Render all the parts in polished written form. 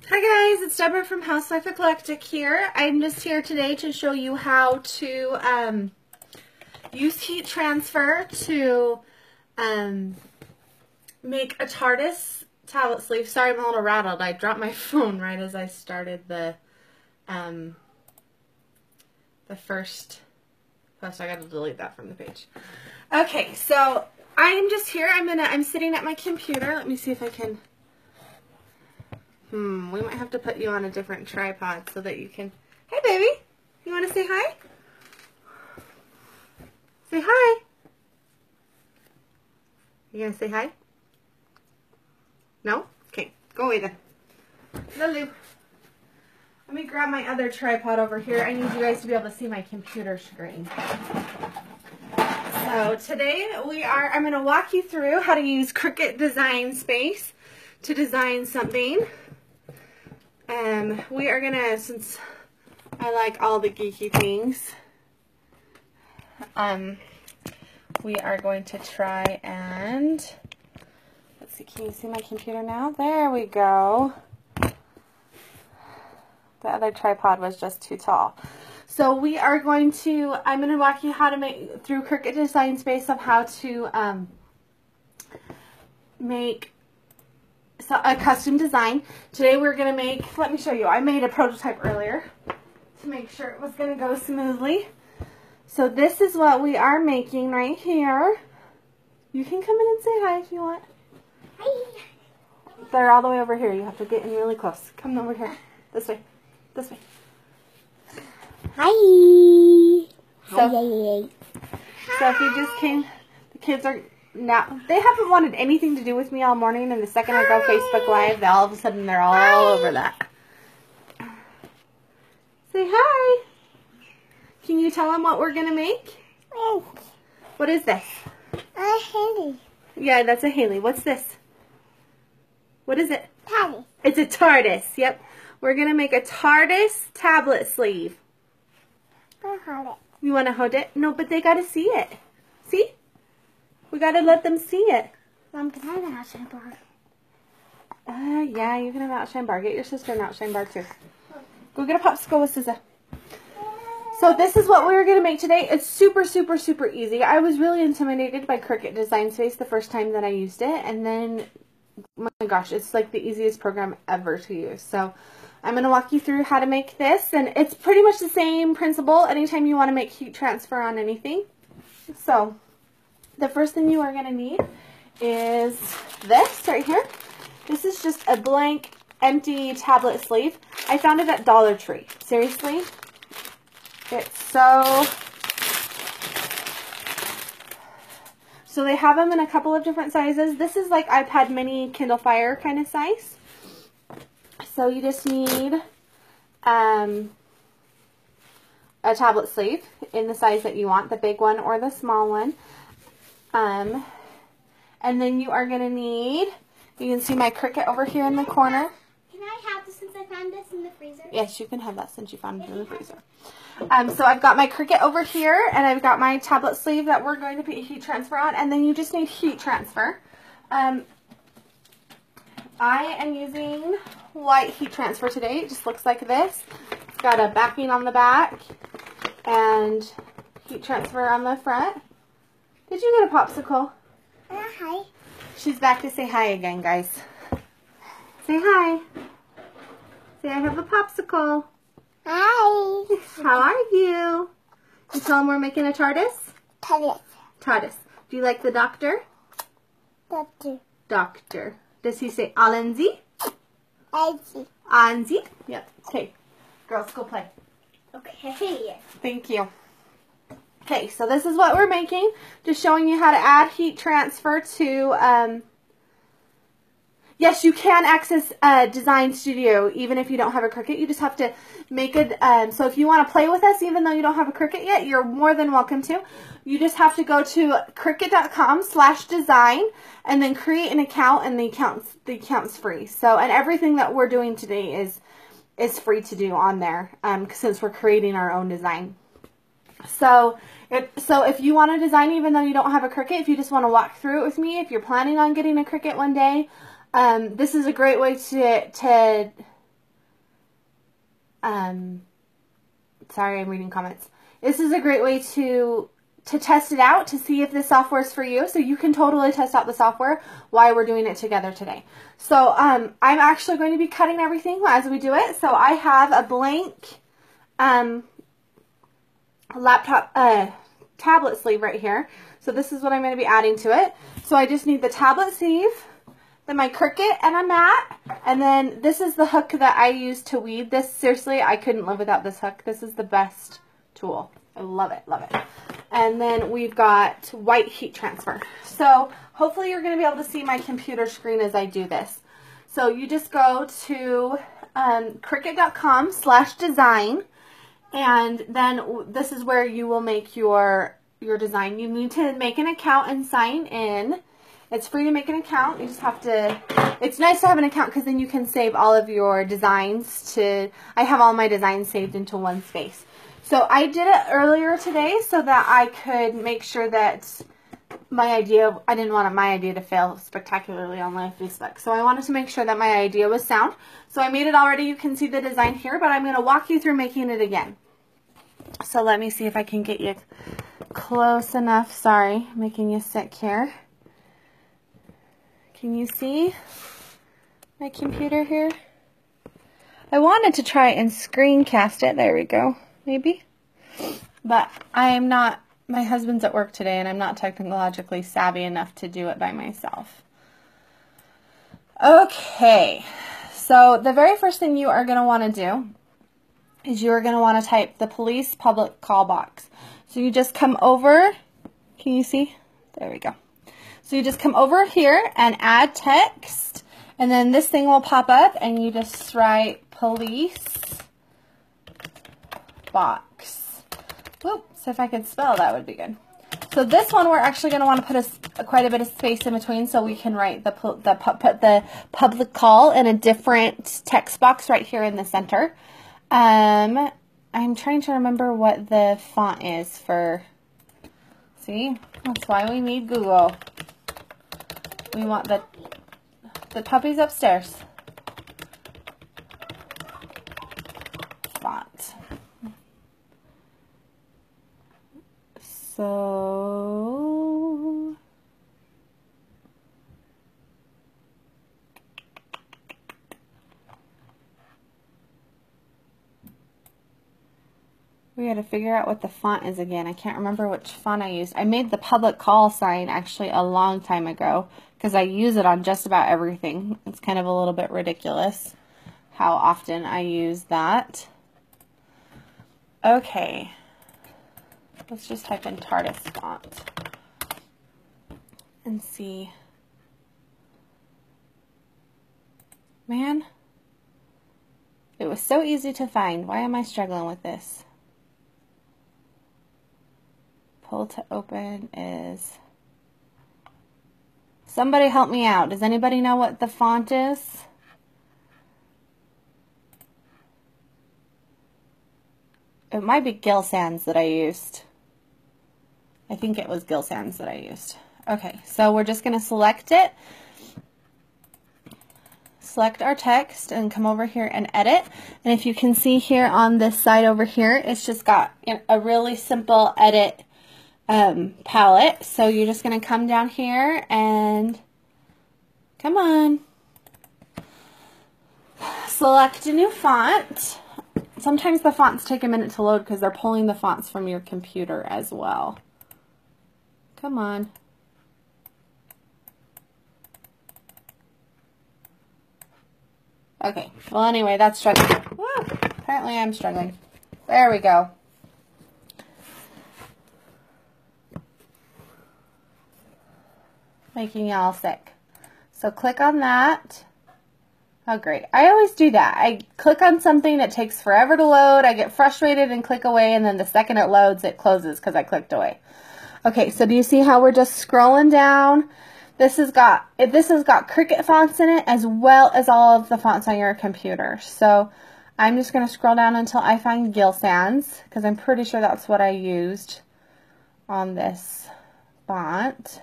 Hi guys, it's Deborah from Housewife Eclectic here. I'm just here today to show you how to use heat transfer to make a Tardis tablet sleeve. Sorry, I'm a little rattled. I dropped my phone right as I started the first post. I got to delete that from the page. Okay, so I'm just here. I'm sitting at my computer. Let me see if I can. We might have to put you on a different tripod so that you can... Hey, baby. You want to say hi? Say hi. You going to say hi? No? Okay. Go away then. Lulu. Let me grab my other tripod over here. I need you guys to be able to see my computer screen. So today I'm going to walk you through how to use Cricut Design Space to design something. We are gonna, since I like all the geeky things, we are going to try and, let's see, can you see my computer now? There we go. The other tripod was just too tall. So we are going to, I'm going to walk you how to make, through Cricut Design Space, of how to make a custom design. Today we're going to make, let me show you, I made a prototype earlier to make sure it was going to go smoothly. So this is what we are making right here. You can come in and say hi if you want. Hi. They're all the way over here. You have to get in really close. Come over here. This way. This way. Hi. So if you just came, the kids are... Now, they haven't wanted anything to do with me all morning, and the second I go Facebook Live, all of a sudden they're all over that. Say hi. Can you tell them what we're going to make? What is this? A Haley. Yeah, that's a Haley. What's this? What is it? Tardis. It's a Tardis. Yep. We're going to make a Tardis tablet sleeve. I'll hold it. You want to hold it? No, but they got to see it. See? We gotta let them see it. Mom, can I have an outshine bar? Yeah, you can have an outshine bar. Get your sister an outshine bar too. Go get a popsicle with SZA. So this is what we were gonna make today. It's super, super, super easy. I was really intimidated by Cricut Design Space the first time that I used it, and then, oh my gosh, it's like the easiest program ever to use. So I'm gonna walk you through how to make this, and it's pretty much the same principle anytime you want to make heat transfer on anything. So the first thing you are going to need is this right here. This is just a blank, empty tablet sleeve. I found it at Dollar Tree. Seriously. It's so they have them in a couple of different sizes. This is like iPad mini, Kindle Fire kind of size. So you just need a tablet sleeve in the size that you want, the big one or the small one. And then you are going to need, you can see my Cricut over here in the corner. Can I have this since I found this in the freezer? Yes, you can have that since you found it in the freezer. So I've got my Cricut over here, and I've got my tablet sleeve that we're going to put heat transfer on, and then you just need heat transfer. I am using white heat transfer today. It just looks like this. It's got a backing on the back and heat transfer on the front. Did you get a popsicle? Hi. She's back to say hi again, guys. Say hi. Say I have a popsicle. Hi. How are you? You tell them we're making a Tardis? Tardis. Tardis. Do you like the doctor? Doctor. Doctor. Does he say Alenzi? Elsie. Anzi? Yep. Okay. Girls, go play. Okay. Thank you. Okay, so this is what we're making. Just showing you how to add heat transfer to, yes, you can access Design Studio even if you don't have a Cricut. You just have to make it, so if you want to play with us even though you don't have a Cricut yet, you're more than welcome to. You just have to go to Cricut.com/design and then create an account, and the account's free. So, and everything that we're doing today is free to do on there, since we're creating our own design. So if you want to design even though you don't have a Cricut, if you just want to walk through it with me, if you're planning on getting a Cricut one day, this is a great way to sorry, I'm reading comments. This is a great way to test it out, to see if this software is for you. So you can totally test out the software while we're doing it together today. So I'm actually going to be cutting everything as we do it. So I have a blank laptop tablet sleeve right here. So this is what I'm going to be adding to it. So I just need the tablet sleeve, then my Cricut and a mat, and then this is the hook that I use to weed this. Seriously, I couldn't live without this hook. This is the best tool. I love it, love it. And then we've got white heat transfer. So hopefully you're going to be able to see my computer screen as I do this. So you just go to cricut.com/design, and then this is where you will make your design. You need to make an account and sign in. It's free to make an account. You just have to, it's nice to have an account because then you can save all of your designs to, I have all my designs saved into one space. So I did it earlier today so that I could make sure that my idea, I didn't want my idea to fail spectacularly on my Facebook. So I wanted to make sure that my idea was sound. So I made it already. You can see the design here, but I'm going to walk you through making it again. So let me see if I can get you close enough. Sorry, making you sick here. Can you see my computer here? I wanted to try and screencast it. There we go. Maybe. But I am not, my husband's at work today and I'm not technologically savvy enough to do it by myself. Okay. So the very first thing you are going to want to do is you're going to want to type the police public call box. So you just come over. Can you see? There we go. So you just come over here and add text, and then this thing will pop up and you just write police box. Whoops, if I could spell that would be good. So this one we're actually going to want to put quite a bit of space in between so we can write put the public call in a different text box right here in the center. I'm trying to remember what the font is for, see, that's why we need Google. We want the puppy's upstairs. Font. So we got to figure out what the font is again. I can't remember which font I used. I made the public call sign actually a long time ago because I use it on just about everything. It's kind of a little bit ridiculous how often I use that. Okay. Let's just type in Tardis font and see. Man, it was so easy to find. Why am I struggling with this? Pull to open is... Somebody help me out. Does anybody know what the font is? It might be Gill Sans that I used. I think it was Gill Sans that I used. Okay, so we're just going to select it. Select our text and come over here and edit. And if you can see here on this side over here, it's just got a really simple edit palette. So you're just going to come down here and come on. Select a new font. Sometimes the fonts take a minute to load because they're pulling the fonts from your computer as well. Come on. Okay, well anyway, that's struggling. Woo! Apparently I'm struggling. There we go. Making y'all sick. So click on that. Oh great, I always do that. I click on something that takes forever to load, I get frustrated and click away, and then the second it loads, it closes because I clicked away. Okay, so do you see how we're just scrolling down? This has got Cricut fonts in it as well as all of the fonts on your computer. So I'm just going to scroll down until I find Gill Sans because I'm pretty sure that's what I used on this font.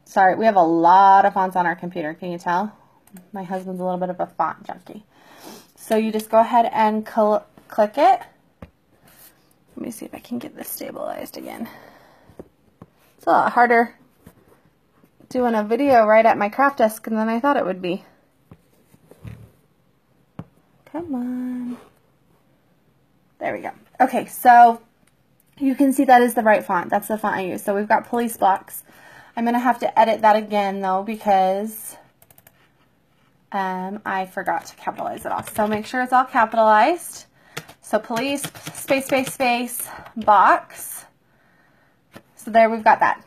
Sorry, we have a lot of fonts on our computer. Can you tell? My husband's a little bit of a font junkie. So you just go ahead and click it. Let me see if I can get this stabilized again. It's a lot harder doing a video right at my craft desk than I thought it would be. Come on. There we go. Okay, so you can see that is the right font. That's the font I use. So we've got police blocks. I'm going to have to edit that again, though, because I forgot to capitalize it all. So make sure it's all capitalized. So police, space, space, space, box. So there we've got that.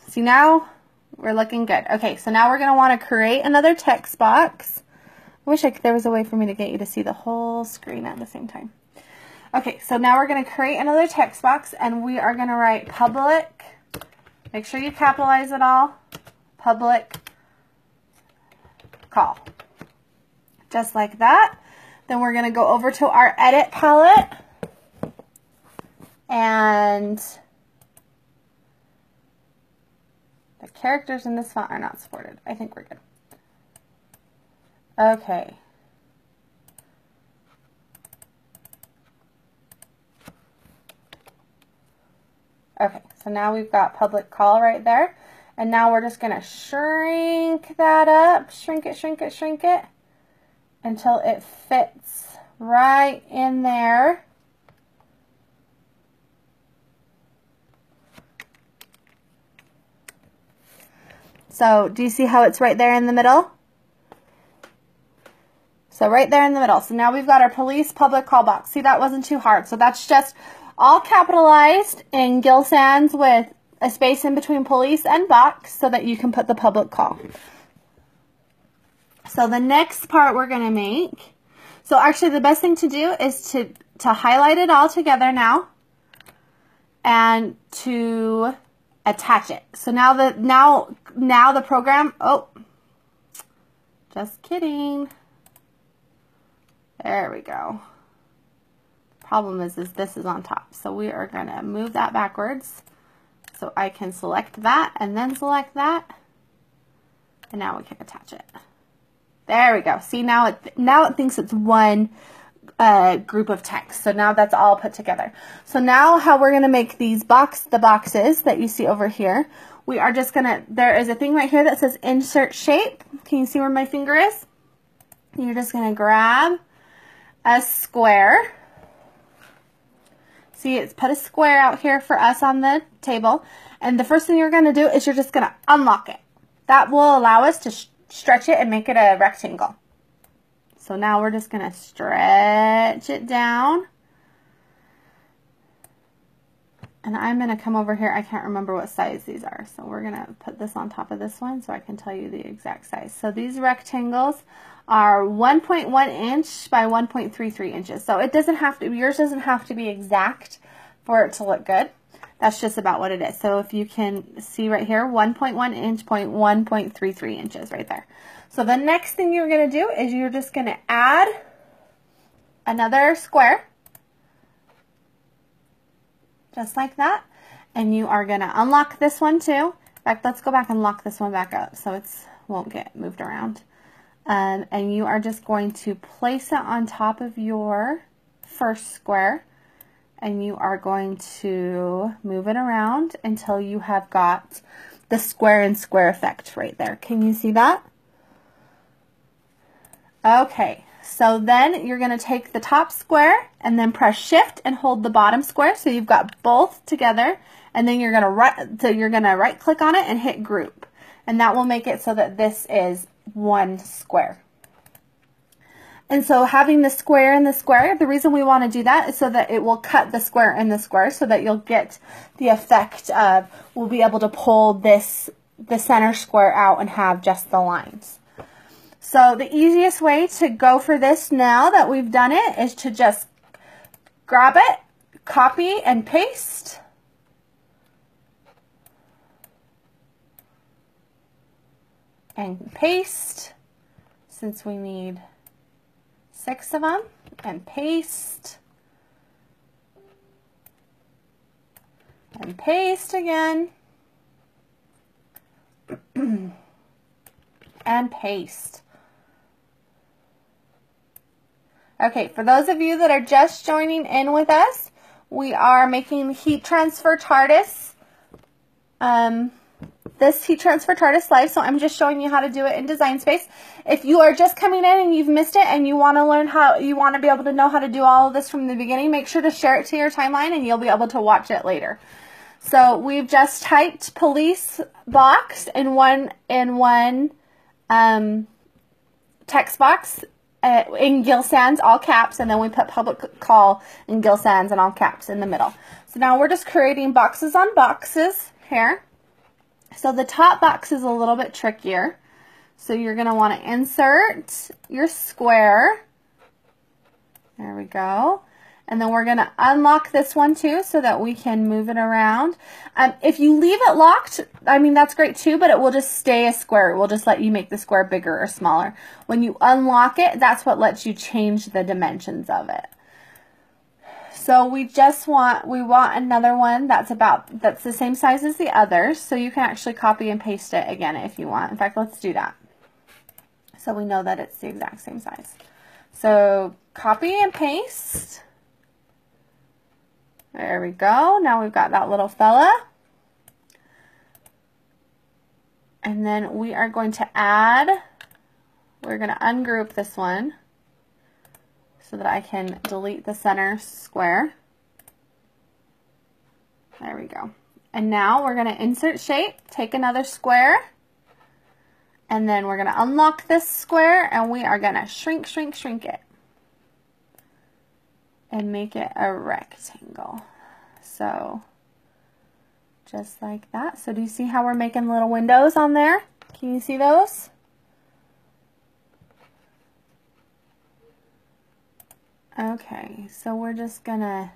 See, now we're looking good. Okay, so now we're going to want to create another text box. I wish there was a way for me to get you to see the whole screen at the same time. Okay, so now we're going to create another text box, and we are going to write public. Make sure you capitalize it all. Public call. Just like that. Then we're going to go over to our edit palette. And the characters in this font are not supported. I think we're good. Okay. Okay, so now we've got public call right there. And now we're just going to shrink that up. Shrink it, shrink it, shrink it. Until it fits right in there. So do you see how it's right there in the middle? So right there in the middle. So now we've got our police public call box. See, that wasn't too hard. So that's just all capitalized in Gill Sans with a space in between police and box so that you can put the public call. So the next part we're going to make, so actually the best thing to do is to highlight it all together now and to attach it. So now the program, oh, just kidding. There we go. Problem is this is on top. So we are going to move that backwards so I can select that and then select that. And now we can attach it. There we go. See, now it thinks it's one group of text. So now that's all put together. So now how we're going to make these the boxes that you see over here, we are just going to, there is a thing right here that says insert shape. Can you see where my finger is? You're just going to grab a square. See, it's put a square out here for us on the table. And the first thing you're going to do is you're just going to unlock it. That will allow us to stretch it and make it a rectangle. So now we're just going to stretch it down. And I'm going to come over here. I can't remember what size these are. So we're going to put this on top of this one so I can tell you the exact size. So these rectangles are 1.1 inch by 1.33 inches. So it doesn't have to, yours doesn't have to be exact for it to look good. That's just about what it is. So if you can see right here, 1.1 inch, 1.33 inches right there. So the next thing you're going to do is you're just going to add another square. Just like that. And you are going to unlock this one too. In fact, let's go back and lock this one back up so it won't get moved around. And you are just going to place it on top of your first square. And you are going to move it around until you have got the square and square effect right there. Can you see that? Okay, so then you're going to take the top square and then press shift and hold the bottom square so you've got both together, and then you're going to right click on it and hit group, and that will make it so that this is one square. And so having the square and the square, the reason we want to do that is so that it will cut the square and the square so that you'll get the effect of, we'll be able to pull the center square out and have just the lines. So the easiest way to go for this now that we've done it is to just grab it, copy and paste. And paste, since we need 6 of them, and paste, and paste again, and paste. Okay, for those of you that are just joining in with us, we are making heat transfer Tardis. This heat transfer Tardis live, so I'm just showing you how to do it in Design Space. If you are just coming in and you've missed it and you want to learn how, you want to be able to know how to do all of this from the beginning, make sure to share it to your timeline and you'll be able to watch it later. So we've just typed police box in one text box in Gill Sans, all caps, and then we put public call in Gill Sans and all caps in the middle. So now we're just creating boxes on boxes here. So the top box is a little bit trickier. So you're going to want to insert your square. There we go. And then we're going to unlock this one too so that we can move it around. If you leave it locked, I mean, that's great too, but it will just stay a square. It will just let you make the square bigger or smaller. When you unlock it, that's what lets you change the dimensions of it. So we want another one that's the same size as the others. So you can actually copy and paste it again if you want. In fact, let's do that. So we know that it's the exact same size. So copy and paste. There we go. Now we've got that little fella. And then we are going to we're going to ungroup this one so that I can delete the center square. There we go. And now we're going to insert shape, take another square, and then we're going to unlock this square and we are going to shrink it. And make it a rectangle. So just like that. So do you see how we're making little windows on there? Can you see those? Okay, so we're just gonna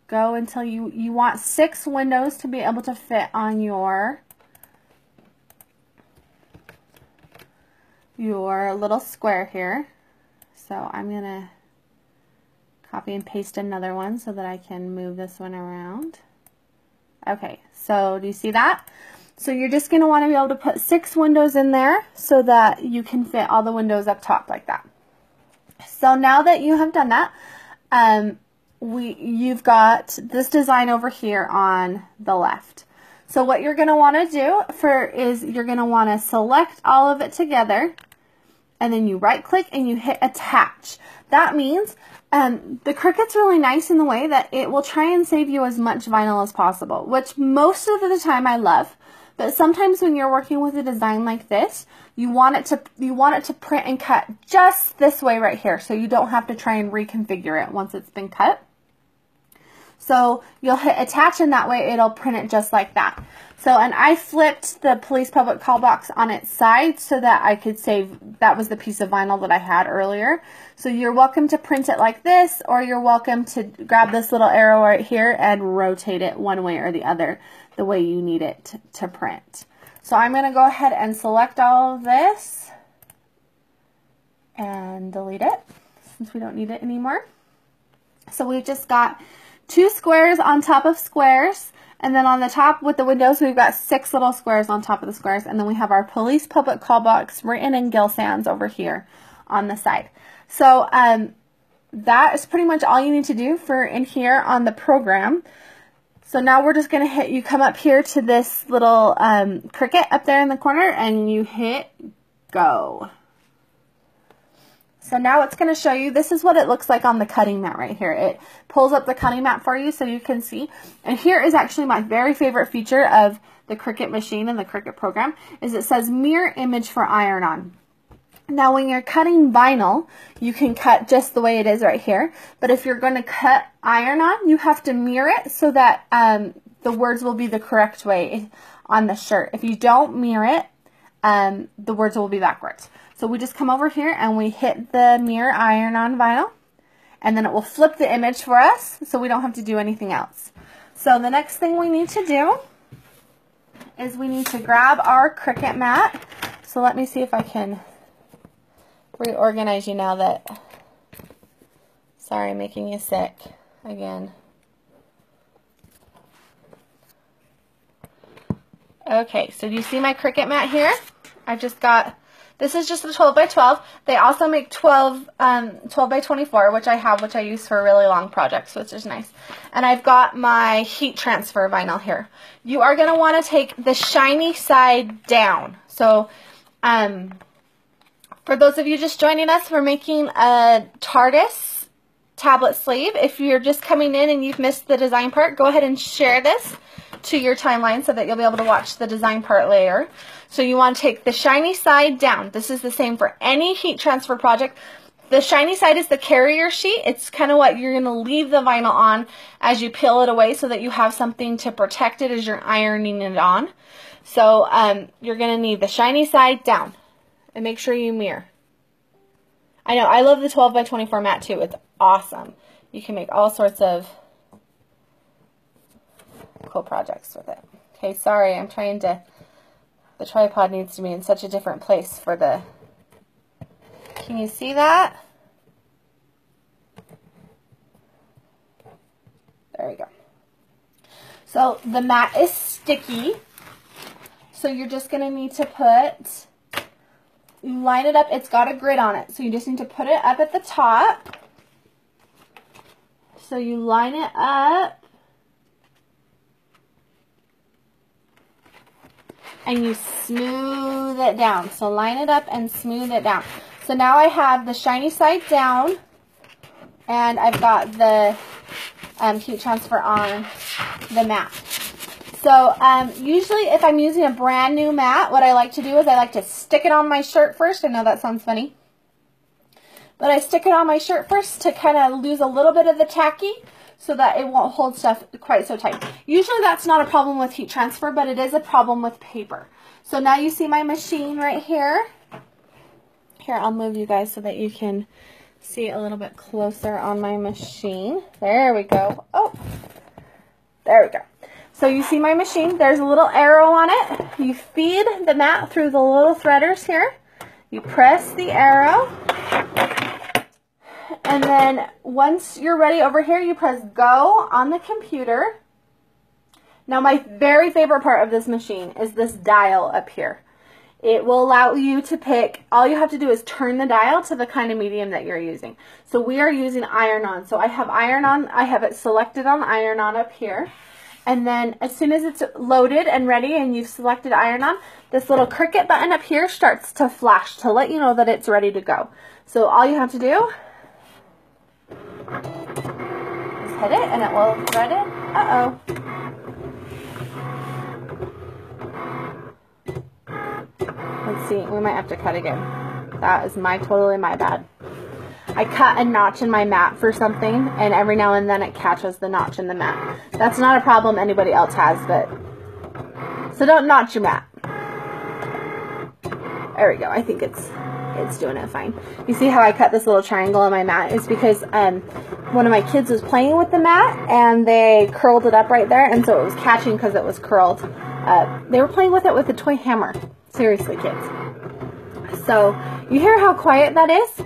go until you want 6 windows to be able to fit on your little square here. So I'm gonna copy and paste another one so that I can move this one around. Okay, so do you see that? So you're just going to want to be able to put 6 windows in there so that you can fit all the windows up top like that. So now that you have done that, you've got this design over here on the left. So what you're going to want to do is you're going to want to select all of it together, and then you right click and you hit attach. That means the Cricut's really nice in the way that it will try and save you as much vinyl as possible, which most of the time I love. But sometimes when you're working with a design like this, you want it to print and cut just this way right here, so you don't have to try and reconfigure it once it's been cut. So you'll hit attach, and that way it'll print it just like that. So, and I flipped the police public call box on its side so that I could save, that was the piece of vinyl that I had earlier. So you're welcome to print it like this, or you're welcome to grab this little arrow right here and rotate it one way or the other, the way you need it to print. So I'm going to go ahead and select all of this and delete it since we don't need it anymore. So we've just got 2 squares on top of squares, and then on the top with the windows we've got 6 little squares on top of the squares, and then we have our police public call box written in Gill Sans over here on the side. So that is pretty much all you need to do for in here on the program. So now we're just going to you come up here to this little Cricut up there in the corner and you hit go. So now it's going to show you, this is what it looks like on the cutting mat right here. It pulls up the cutting mat for you so you can see. And here is actually my very favorite feature of the Cricut machine and the Cricut program, is it says mirror image for iron-on. Now when you're cutting vinyl, you can cut just the way it is right here. But if you're going to cut iron-on, you have to mirror it so that the words will be the correct way on the shirt. If you don't mirror it, the words will be backwards. So we just come over here and we hit the mirror iron-on vinyl, and then it will flip the image for us so we don't have to do anything else. So the next thing we need to do is we need to grab our Cricut mat. So let me see if I can reorganize you now that, sorry, making you sick again. Okay, so do you see my Cricut mat here? I've just got This is just a 12 by 12. They also make 12 by 24, which I have, which I use for really long projects, which is nice. And I've got my heat transfer vinyl here. You are going to want to take the shiny side down. So, for those of you just joining us, we're making a Tardis tablet sleeve. If you're just coming in and you've missed the design part, go ahead and share this to your timeline so that you'll be able to watch the design part later. So you want to take the shiny side down. This is the same for any heat transfer project. The shiny side is the carrier sheet. It's kind of what you're going to leave the vinyl on as you peel it away so that you have something to protect it as you're ironing it on. So you're going to need the shiny side down. And make sure you mirror. I know, I love the 12 by 24 mat too. It's awesome. You can make all sorts of cool projects with it. Okay, sorry, I'm trying to... The tripod needs to be in such a different place for the... Can you see that? There we go. So the mat is sticky. So you're just going to need to put... You line it up. It's got a grid on it. So you just need to put it up at the top. So you line it up. And you smooth it down. So line it up and smooth it down. So now I have the shiny side down, and I've got the heat transfer on the mat. So usually if I'm using a brand new mat, what I like to do is I like to stick it on my shirt first. I know that sounds funny. But I stick it on my shirt first to kind of lose a little bit of the tacky, so that it won't hold stuff quite so tight. Usually that's not a problem with heat transfer, but it is a problem with paper. So now you see my machine right here. Here, I'll move you guys so that you can see a little bit closer on my machine. There we go. Oh, there we go. So you see my machine. There's a little arrow on it. You feed the mat through the little threaders here. You press the arrow. And then once you're ready over here, you press go on the computer. Now my very favorite part of this machine is this dial up here. It will allow you to pick, all you have to do is turn the dial to the kind of medium that you're using. So we are using iron on. So I have iron on, I have it selected on iron on up here. And then as soon as it's loaded and ready and you've selected iron on, this little Cricut button up here starts to flash to let you know that it's ready to go. So all you have to do, just hit it and it will thread it. Uh-oh. Let's see, we might have to cut again. That is totally my bad. I cut a notch in my mat for something, and every now and then it catches the notch in the mat. That's not a problem anybody else has, but... So don't notch your mat. There we go. I think it's doing it fine. You see how I cut this little triangle on my mat? It's because one of my kids was playing with the mat, and they curled it up right there, and so it was catching because it was curled. They were playing with it with a toy hammer. Seriously, kids. So, you hear how quiet that is?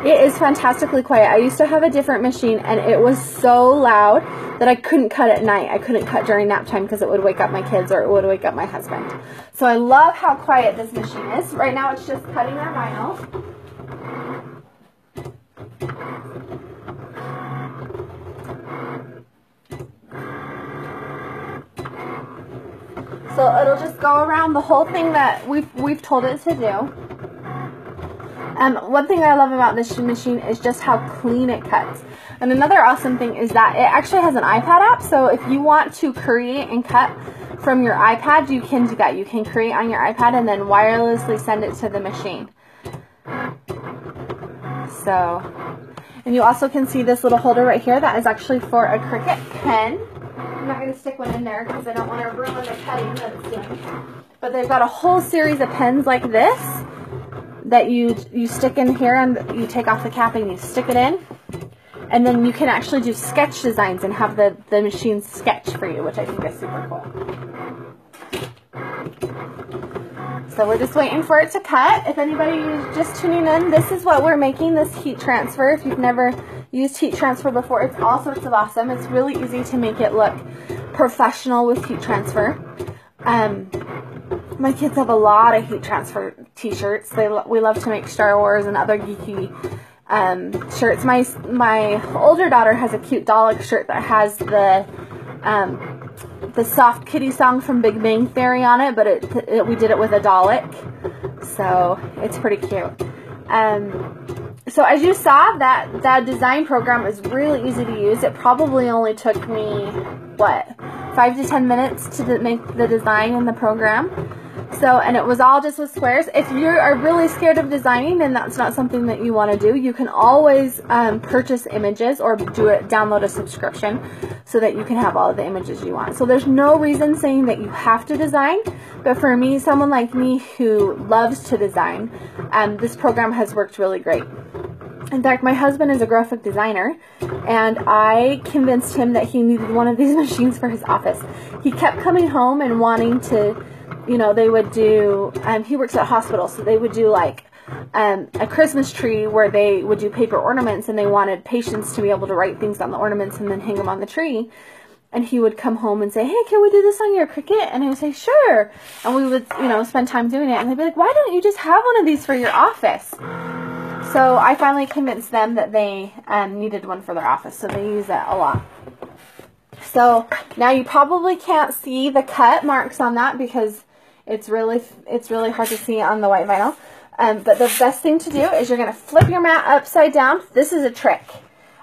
It is fantastically quiet. I used to have a different machine, and it was so loud that I couldn't cut at night. I couldn't cut during nap time because it would wake up my kids or it would wake up my husband. So I love how quiet this machine is. Right now it's just cutting our vinyl. So it'll just go around the whole thing that we've told it to do. One thing I love about this machine is just how clean it cuts. And another awesome thing is that it actually has an iPad app. So if you want to create and cut from your iPad, you can do that. You can create on your iPad and then wirelessly send it to the machine. So, and you also can see this little holder right here that is actually for a Cricut pen. I'm not going to stick one in there because I don't want to ruin the cutting that it's doing. But they've got a whole series of pens like this that you stick in here, and you take off the cap and you stick it in. And then you can actually do sketch designs and have the machine sketch for you, which I think is super cool. So we're just waiting for it to cut. If anybody is just tuning in, this is what we're making, this heat transfer. If you've never used heat transfer before, it's all sorts of awesome. It's really easy to make it look professional with heat transfer. My kids have a lot of heat transfer t-shirts. We love to make Star Wars and other geeky shirts. My older daughter has a cute Dalek shirt that has the soft kitty song from Big Bang Theory on it, but we did it with a Dalek, so it's pretty cute. So as you saw, that design program is really easy to use. It probably only took me, what, 5 to 10 minutes to make the design in the program. So, and it was all just with squares. If you are really scared of designing and that's not something that you want to do, you can always purchase images or download a subscription so that you can have all of the images you want. So there's no reason saying that you have to design, but for me, someone like me who loves to design, this program has worked really great. In fact, my husband is a graphic designer, and I convinced him that he needed one of these machines for his office. He kept coming home and wanting to, you know, they would do, he works at a hospital, so they would do like a Christmas tree where they would do paper ornaments, and they wanted patients to be able to write things on the ornaments and then hang them on the tree. And he would come home and say, hey, can we do this on your Cricut? And I would say, sure. And we would, you know, spend time doing it. And they'd be like, why don't you just have one of these for your office? So I finally convinced them that they needed one for their office. So they use it a lot. So now you probably can't see the cut marks on that because it's really hard to see on the white vinyl. But the best thing to do is you're going to flip your mat upside down. This is a trick.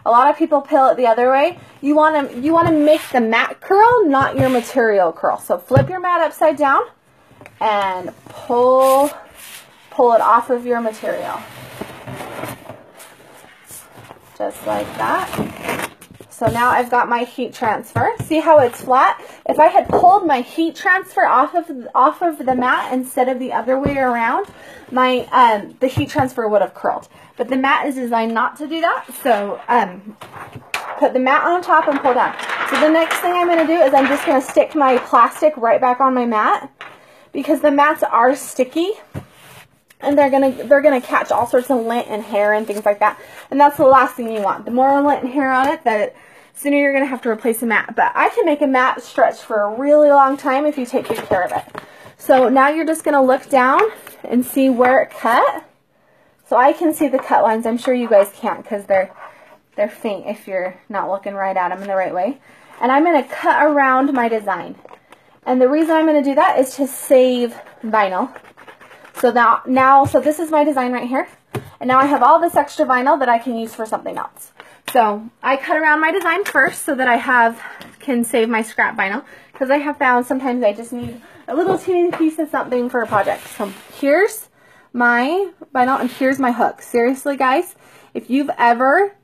A lot of people peel it the other way. You want to make the mat curl, not your material curl. So flip your mat upside down and pull it off of your material. Just like that. So now I've got my heat transfer. See how it's flat? If I had pulled my heat transfer off of the mat instead of the other way around, the heat transfer would have curled. But the mat is designed not to do that. So put the mat on top and pull down. So the next thing I'm going to do is I'm just going to stick my plastic right back on my mat because the mats are sticky. And they're gonna catch all sorts of lint and hair and things like that. And that's the last thing you want. The more lint and hair on it, the sooner you're gonna have to replace a mat. But I can make a mat stretch for a really long time if you take good care of it. So now you're just gonna look down and see where it cut. So I can see the cut lines. I'm sure you guys can't because they're faint if you're not looking right at them in the right way. And I'm gonna cut around my design. And the reason I'm gonna do that is to save vinyl. So so this is my design right here. And now I have all this extra vinyl that I can use for something else. So I cut around my design first so that can save my scrap vinyl. Because I have found sometimes I just need a little teeny piece of something for a project. So here's my vinyl and here's my hook. Seriously, guys, if you've ever,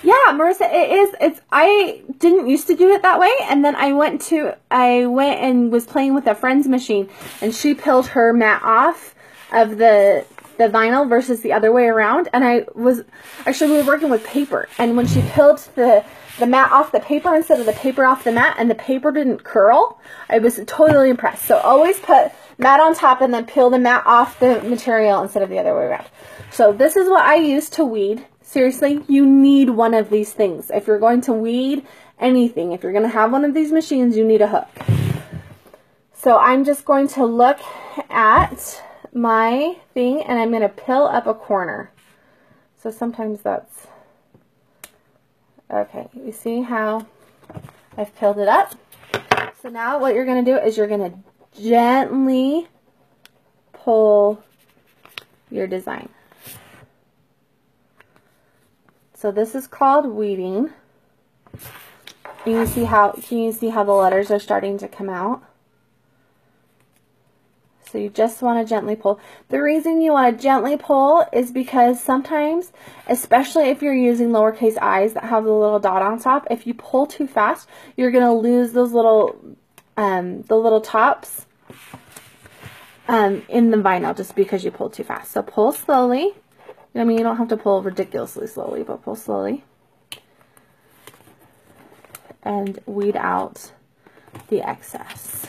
yeah, Marissa, I didn't used to do it that way, and then I went and was playing with a friend's machine, and she peeled her mat off of the vinyl versus the other way around, and we were working with paper, and when she peeled the mat off the paper instead of the paper off the mat, and the paper didn't curl, I was totally impressed. So always put mat on top and then peel the mat off the material instead of the other way around. So this is what I use to weed. Seriously, you need one of these things. If you're going to weed anything, if you're going to have one of these machines, you need a hook. So I'm just going to look at my thing and I'm going to peel up a corner. So sometimes that's, okay, you see how I've peeled it up? So now what you're going to do is you're going to gently pull your design. So this is called weeding. Can you see how the letters are starting to come out? So you just want to gently pull. The reason you want to gently pull is because sometimes, especially if you're using lowercase i's that have the little dot on top, if you pull too fast, you're going to lose those little, the little tops in the vinyl just because you pulled too fast. So pull slowly. I mean, you don't have to pull ridiculously slowly, but pull slowly. And weed out the excess.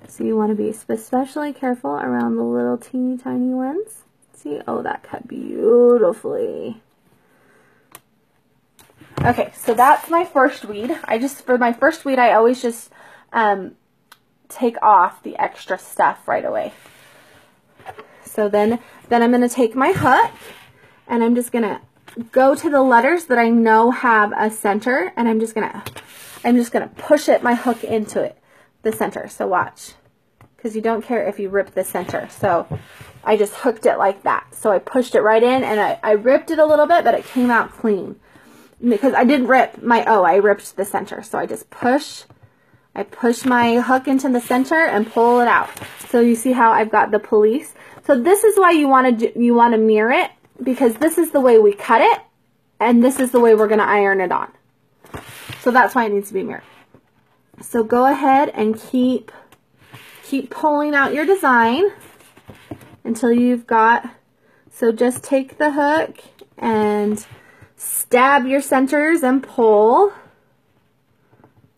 So you want to be especially careful around the little teeny tiny ones. See? Oh, that cut beautifully. Okay, so that's my first weed. For my first weed, I always just take off the extra stuff right away. So then I'm going to take my hook, and I'm just going to go to the letters that I know have a center, and I'm just going to push my hook into it, the center. So watch, because you don't care if you rip the center. So I just hooked it like that. So I pushed it right in, and I ripped it a little bit, but it came out clean. Because I didn't rip my O, I ripped the center. So I just push my hook into the center and pull it out. So you see how I've got the police. So this is why you want to mirror it, because this is the way we cut it, and this is the way we're going to iron it on. So that's why it needs to be mirrored. So go ahead and keep pulling out your design until you've got, so just take the hook and stab your centers and pull.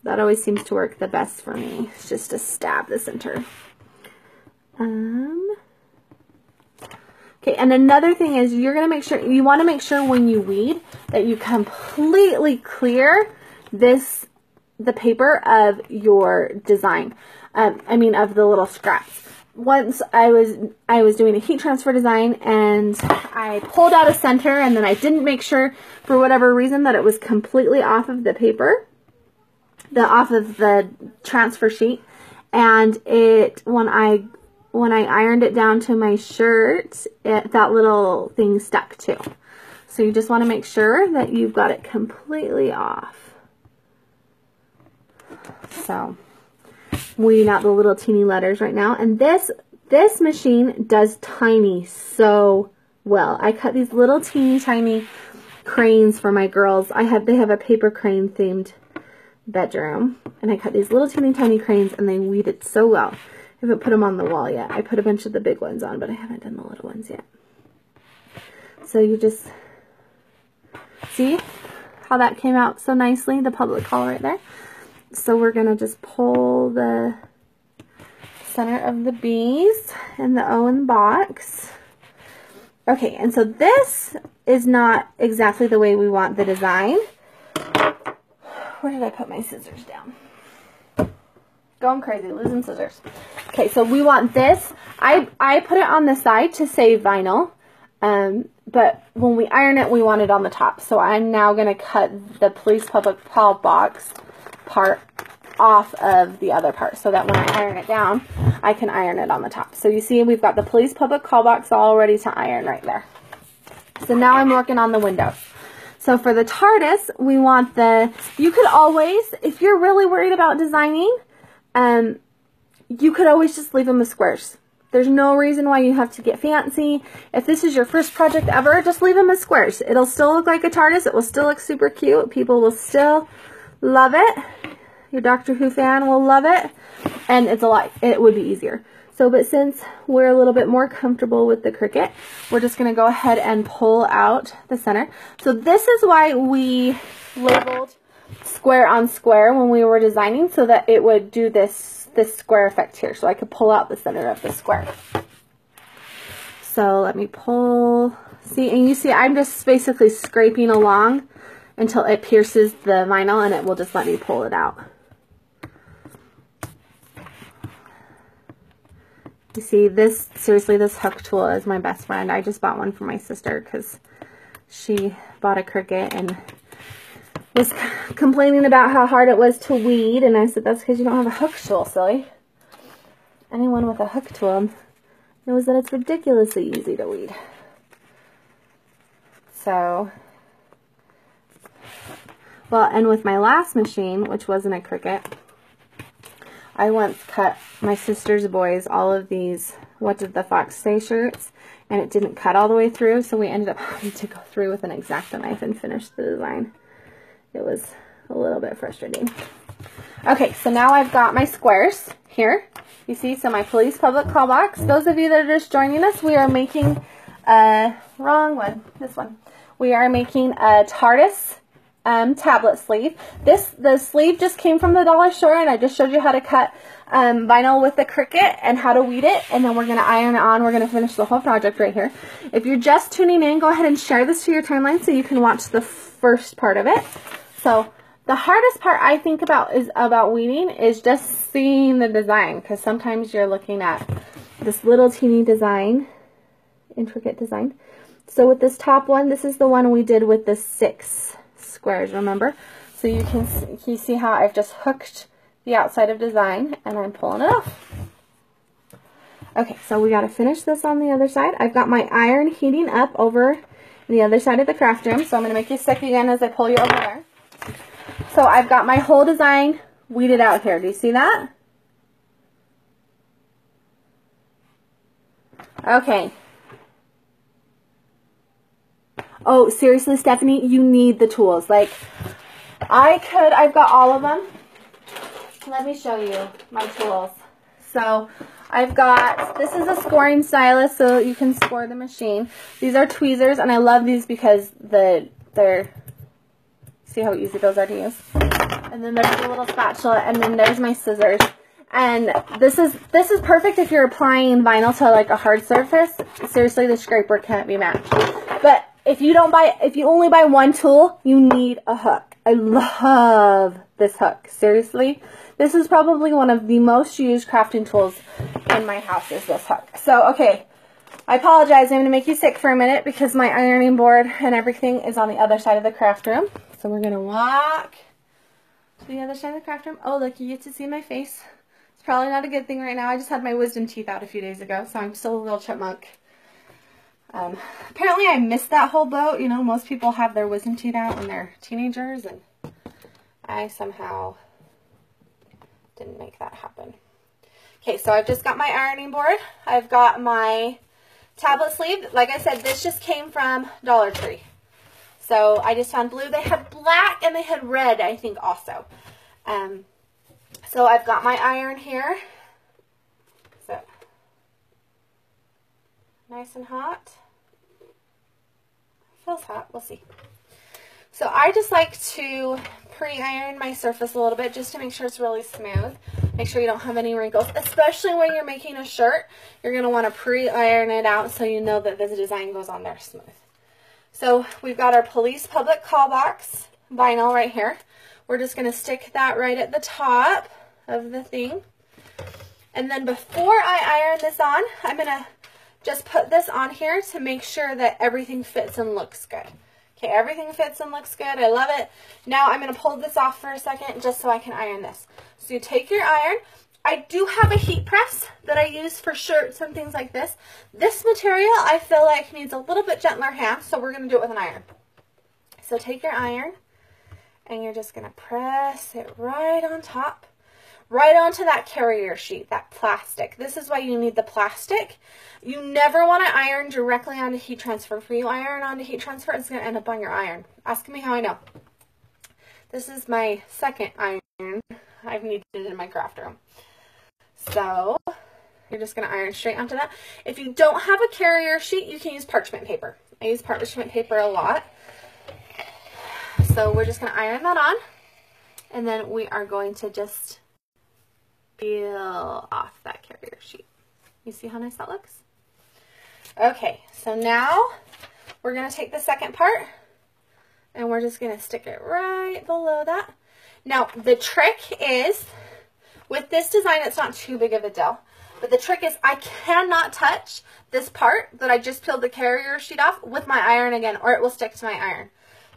That always seems to work the best for me. It's just to stab the center. Okay, and another thing is you want to make sure when you weed that you completely clear the paper of your design. Of the little scraps. Once I was doing a heat transfer design, and I pulled out a center, and then I didn't make sure for whatever reason that it was completely off of the paper, off of the transfer sheet, and when I ironed it down to my shirt, that little thing stuck too. So you just want to make sure that you've got it completely off. So weeding out the little teeny letters right now, and this machine does tiny so well. I cut these little teeny tiny cranes for my girls. They have a paper crane themed bedroom, and I cut these little teeny tiny cranes, and they weeded so well. I haven't put them on the wall yet. I put a bunch of the big ones on, but I haven't done the little ones yet. So you just see how that came out so nicely, the public call right there. So we're going to just pull the center of the B's and the O in the box. Okay, and so this is not exactly the way we want the design. Where did I put my scissors down? Going crazy, losing scissors. Okay, so we want this. I put it on the side to save vinyl, but when we iron it, we want it on the top. So I'm now going to cut the police public call box part off of the other part, so that when I iron it down, I can iron it on the top. So you see we've got the police public call box all ready to iron right there. So now I'm working on the windows. So for the Tardis, we want you could always, if you're really worried about designing, you could always just leave them with squares. There's no reason why you have to get fancy. If this is your first project ever, just leave them as squares. It'll still look like a Tardis. It will still look super cute. People will still love it. Your Doctor Who fan will love it. And it would be easier. So, but since we're a little bit more comfortable with the Cricut, we're just going to go ahead and pull out the center. So this is why we labeled square on square when we were designing, so that it would do this square effect here. So I could pull out the center of the square. So let me pull. See, and you see I'm just basically scraping along until it pierces the vinyl, and it will just let me pull it out. You see, seriously, this hook tool is my best friend. I just bought one for my sister because she bought a Cricut and was complaining about how hard it was to weed, and I said, that's because you don't have a hook tool, silly. Anyone with a hook tool knows that it's ridiculously easy to weed. So, well, and with my last machine, which wasn't a Cricut, I once cut my sister's boys all of these What Did the Fox Say shirts, and it didn't cut all the way through, so we ended up having to go through with an X-Acto knife and finish the design. It was a little bit frustrating. Okay, so now I've got my squares here. You see, so my police public call box. Those of you that are just joining us, we are making a, wrong one, this one. We are making a Tardis tablet sleeve. The sleeve just came from the dollar store, and I just showed you how to cut vinyl with the Cricut and how to weed it, and then we're going to iron it on. We're going to finish the whole project right here. If you're just tuning in, go ahead and share this to your timeline so you can watch the first part of it. So the hardest part I think about weeding is just seeing the design, because sometimes you're looking at this little teeny design, intricate design. So with this top one, this is the one we did with the 6 squares, remember? So you can see how I've just hooked the outside of design, and I'm pulling it off. Okay, so we got to finish this on the other side. I've got my iron heating up over the other side of the craft room, so I'm going to make you sick again as I pull you over there. So I've got my whole design weeded out here. Do you see that? Okay. Oh, seriously, Stephanie, you need the tools. Like, I've got all of them. Let me show you my tools. So I've got, this is a scoring stylus so you can score the machine. These are tweezers, and I love these because they're, see how easy those are to use? And then there's a little spatula, and then there's my scissors. And this is perfect if you're applying vinyl to like a hard surface. Seriously, the scraper can't be matched. But if you only buy one tool, you need a hook. I love this hook. Seriously, this is probably one of the most used crafting tools in my house is this hook. So, okay, I apologize. I'm going to make you sick for a minute because my ironing board and everything is on the other side of the craft room. So we're going to walk to the other side of the craft room. Oh, look, you get to see my face. It's probably not a good thing right now. I just had my wisdom teeth out a few days ago, so I'm still a little chipmunk. Apparently I missed that whole boat. You know, most people have their wisdom teeth out when they're teenagers, and I somehow didn't make that happen. Okay, so I've just got my ironing board. I've got my tablet sleeve. Like I said, this just came from Dollar Tree. So I just found blue. They had black and they had red, I think, also. So I've got my iron here. So nice and hot. Feels hot. We'll see. So I just like to pre-iron my surface a little bit just to make sure it's really smooth. Make sure you don't have any wrinkles, especially when you're making a shirt. You're going to want to pre-iron it out so you know that the design goes on there smooth. So we've got our police public call box vinyl right here. We're just going to stick that right at the top of the thing. And then before I iron this on, I'm going to just put this on here to make sure that everything fits and looks good. Okay, everything fits and looks good. I love it. Now I'm going to pull this off for a second just so I can iron this. So you take your iron. I do have a heat press that I use for shirts and things like this. This material I feel like needs a little bit gentler hands, so we're going to do it with an iron. So take your iron and you're just going to press it right on top, right onto that carrier sheet, that plastic. This is why you need the plastic. You never want to iron directly onto heat transfer. If you iron onto heat transfer, it's going to end up on your iron. Ask me how I know. This is my second iron I've needed in my craft room. So you're just going to iron straight onto that. If you don't have a carrier sheet, you can use parchment paper. I use parchment paper a lot. So we're just going to iron that on. And then we are going to just peel off that carrier sheet. You see how nice that looks? Okay, so now we're going to take the second part and we're just going to stick it right below that. Now, the trick is, with this design, it's not too big of a deal. But the trick is I cannot touch this part that I just peeled the carrier sheet off with my iron again, or it will stick to my iron.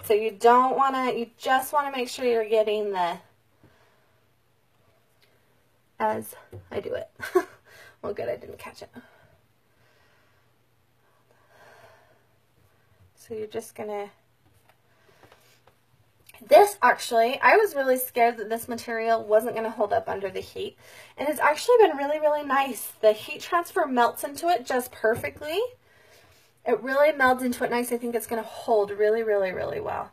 So you don't want to, you just want to make sure you're getting the, as I do it. Well, good, I didn't catch it. So you're just going to, this actually, I was really scared that this material wasn't going to hold up under the heat. And it's actually been really, really nice. The heat transfer melts into it just perfectly. It really melds into it nice. I think it's going to hold really, really, really well.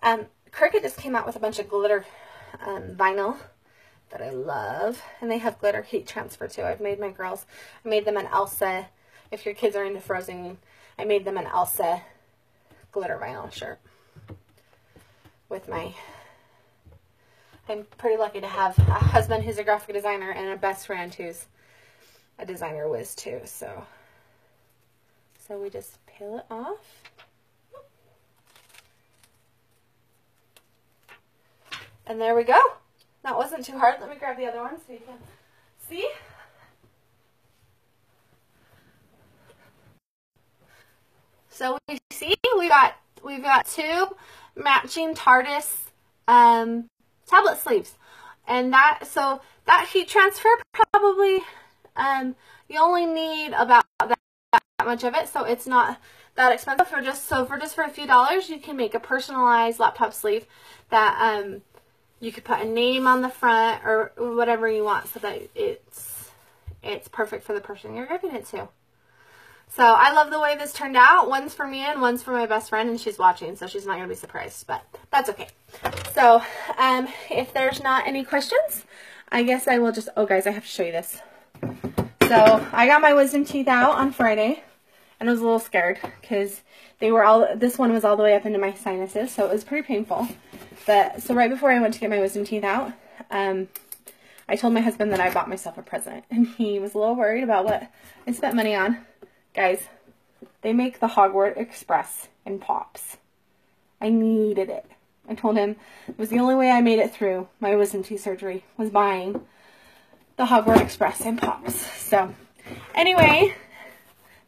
Cricut just came out with a bunch of glitter vinyl that I love. And they have glitter heat transfer too. I've made my girls, I made them an Elsa. If your kids are into Frozen, I made them an Elsa glitter vinyl shirt with I'm pretty lucky to have a husband who's a graphic designer and a best friend who's a designer whiz too. So we just peel it off. And there we go. That wasn't too hard. Let me grab the other one so you can see. So we see we've got two matching Tardis tablet sleeves, and that heat transfer probably you only need about that much of it, so it's not that expensive. For just for a few dollars, you can make a personalized laptop sleeve that you could put a name on the front or whatever you want, so that it's perfect for the person you're giving it to. So I love the way this turned out. One's for me and one's for my best friend, and she's watching, so she's not going to be surprised, but that's okay. So if there's not any questions, I guess I will just, oh guys, I have to show you this. So I got my wisdom teeth out on Friday, and I was a little scared because this one was all the way up into my sinuses, so it was pretty painful. But so right before I went to get my wisdom teeth out, I told my husband that I bought myself a present, and he was a little worried about what I spent money on. Guys, they make the Hogwarts Express in Pops. I needed it. I told him it was the only way I made it through my wisdom teeth surgery was buying the Hogwarts Express in Pops. So anyway,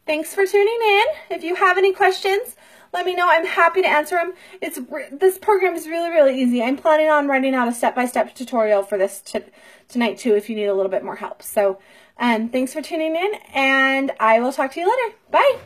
thanks for tuning in. If you have any questions, let me know. I'm happy to answer them. This program is really, really easy. I'm planning on writing out a step-by-step tutorial for this tonight too if you need a little bit more help. So thanks for tuning in, and I will talk to you later. Bye!